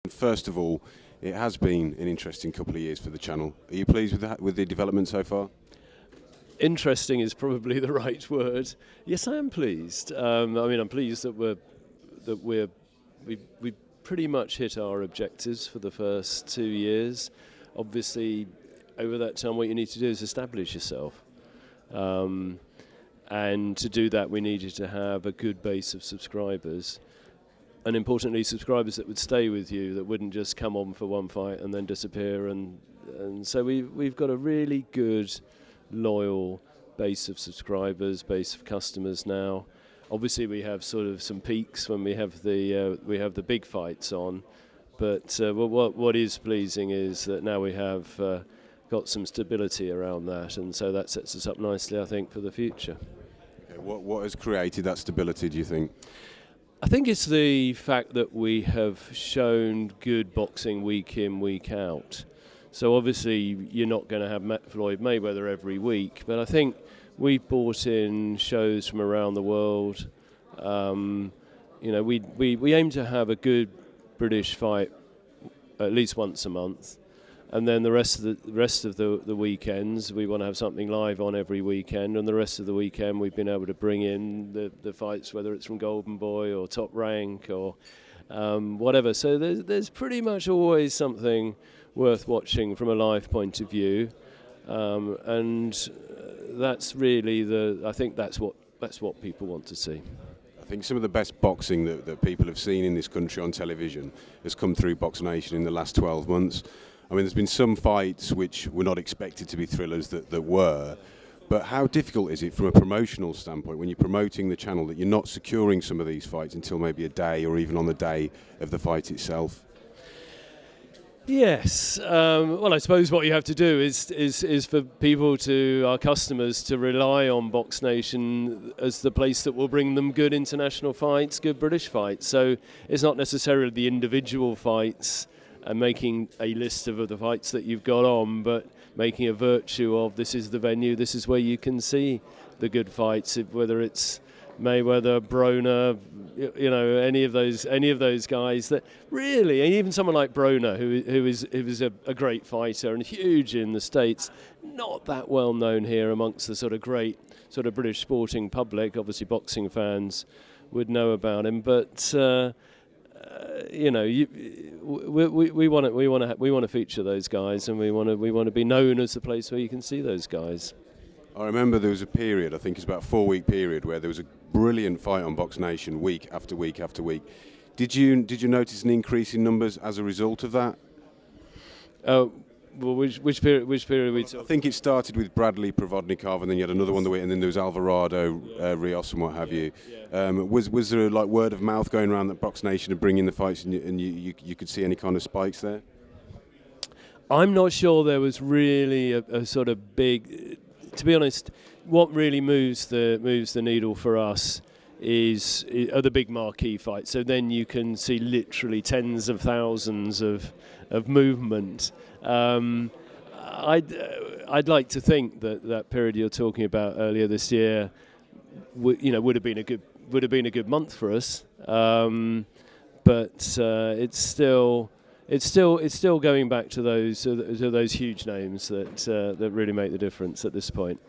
First of all, it has been an interesting couple of years for the channel. Are you pleased with the development so far? Interesting is probably the right word. Yes, I am pleased. I'm pleased that we've pretty much hit our objectives for the first 2 years. Obviously, over that time, what you need to do is establish yourself. And to do that, we needed to have a good base of subscribers. And importantly, subscribers that would stay with you, that wouldn't just come on for one fight and then disappear. And so we've got a really good, loyal base of subscribers, base of customers now. Obviously, we have sort of some peaks when we have the big fights on. But what is pleasing is that now we have got some stability around that, and so that sets us up nicely, I think, for the future. Okay, what has created that stability, do you think? I think it's the fact that we have shown good boxing week in, week out. So obviously you're not going to have Floyd Mayweather every week, but I think we've brought in shows from around the world. We aim to have a good British fight at least once a month. And then the rest of the weekends, we want to have something live on every weekend. And the rest of the weekend, we've been able to bring in the fights, whether it's from Golden Boy or Top Rank or whatever. So there's pretty much always something worth watching from a live point of view, and that's really I think that's what people want to see. I think some of the best boxing that people have seen in this country on television has come through Boxnation in the last 12 months. I mean, there's been some fights which were not expected to be thrillers that were, but how difficult is it from a promotional standpoint when you're promoting the channel that you're not securing some of these fights until maybe a day or even on the day of the fight itself? Yes. Well, I suppose what you have to do is for people, our customers, to rely on Boxnation as the place that will bring them good international fights, good British fights. So it's not necessarily the individual fights and making a list of the fights that you've got on, but making a virtue of this is the venue, this is where you can see the good fights, whether it's Mayweather, Broner, any of those guys that really, and even someone like Broner, who is a great fighter and huge in the States, not that well known here amongst the sort of great sort of British sporting public. Obviously, boxing fans would know about him, but we want to feature those guys, and we want to be known as the place where you can see those guys. I remember there was a period, I think it's about a 4-week period, where there was a brilliant fight on Boxnation week after week after week. Did you notice an increase in numbers as a result of that? Well, which period are we talking? I think it started with Bradley Provodnikov, and then you had another one the week, and then there was Alvarado, Rios, and what have you. Was there like word of mouth going around that Boxnation are bringing the fights, and you could see any kind of spikes there? I'm not sure there was really a sort of big. To be honest, what really moves the needle for us are the big marquee fights. So then you can see literally tens of thousands of movement. I'd like to think that period you're talking about earlier this year, would have been a good month for us. But it's still going back to those huge names that really make the difference at this point.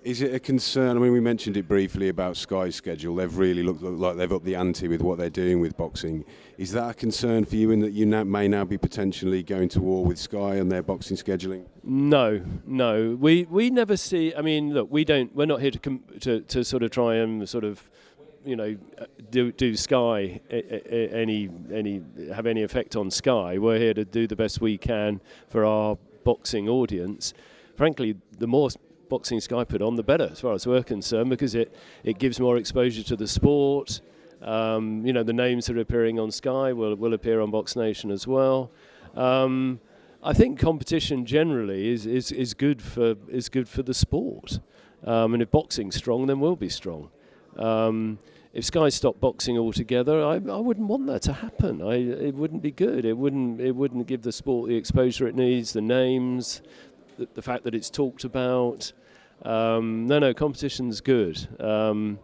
Is it a concern? I mean, we mentioned it briefly about Sky's schedule. They've really looked like they've upped the ante with what they're doing with boxing. Is that a concern for you in that you may now be potentially going to war with Sky and their boxing scheduling? No. We never see. I mean, look, we're not here to sort of try and sort of do Sky have any effect on Sky. We're here to do the best we can for our boxing audience. Frankly, the more boxing Sky put on, the better, as far as we're concerned, because it gives more exposure to the sport. The names that are appearing on Sky will appear on Boxnation as well. I think competition generally is good for the sport. And if boxing's strong, then we'll be strong. If Sky stopped boxing altogether, I wouldn't want that to happen. It wouldn't be good. It wouldn't give the sport the exposure it needs, the names, the fact that it's talked about. No, competition's good. And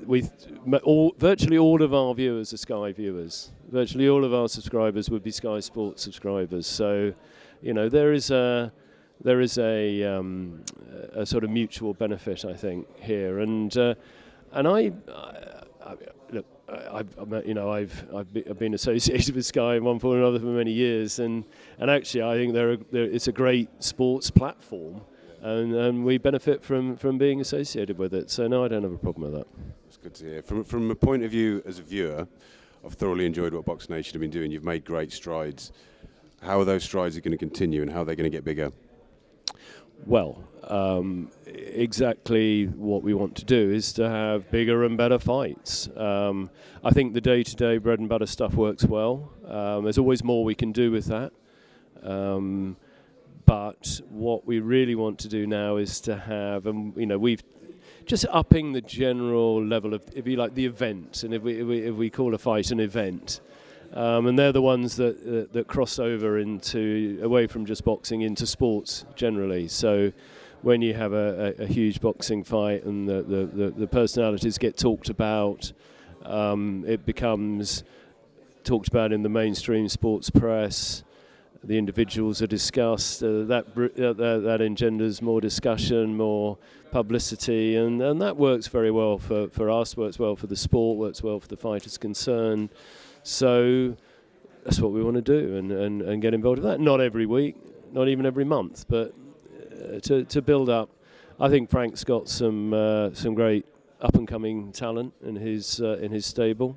virtually all of our viewers are Sky viewers. Virtually all of our subscribers would be Sky Sports subscribers. So, there is a sort of mutual benefit, I think, here. And look, I've been associated with Sky in one form or another for many years, and actually I think it's a great sports platform. And we benefit from being associated with it. So no, I don't have a problem with that. It's good to hear. From a point of view as a viewer, I've thoroughly enjoyed what Boxnation have been doing. You've made great strides. How are those strides going to continue, and how are they going to get bigger? Well, exactly what we want to do is to have bigger and better fights. I think the day-to-day bread and butter stuff works well. There's always more we can do with that. But what we really want to do now is to have, we've just upping the general level of, if you like, the event. And if we call a fight an event, and they're the ones that cross over away from just boxing into sports generally. So when you have a huge boxing fight and the personalities get talked about, it becomes talked about in the mainstream sports press. The individuals are discussed. That engenders more discussion, more publicity, and that works very well for us. Works well for the sport. Works well for the fighters concerned. So that's what we want to do, and get involved with that. Not every week, not even every month, but to build up. I think Frank's got some great up and coming talent in his stable.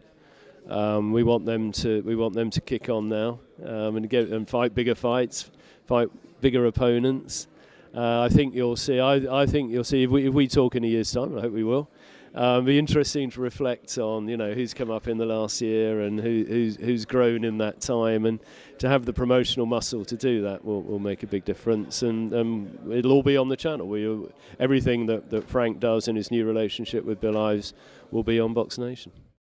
We want them to kick on now and fight bigger fights, fight bigger opponents. I think you'll see. I think you'll see if we talk in a year's time. I hope we will. It'll be interesting to reflect on who's come up in the last year and who's grown in that time, and to have the promotional muscle to do that will make a big difference. And it'll all be on the channel. Everything that Frank does in his new relationship with Bill Ives will be on Boxnation.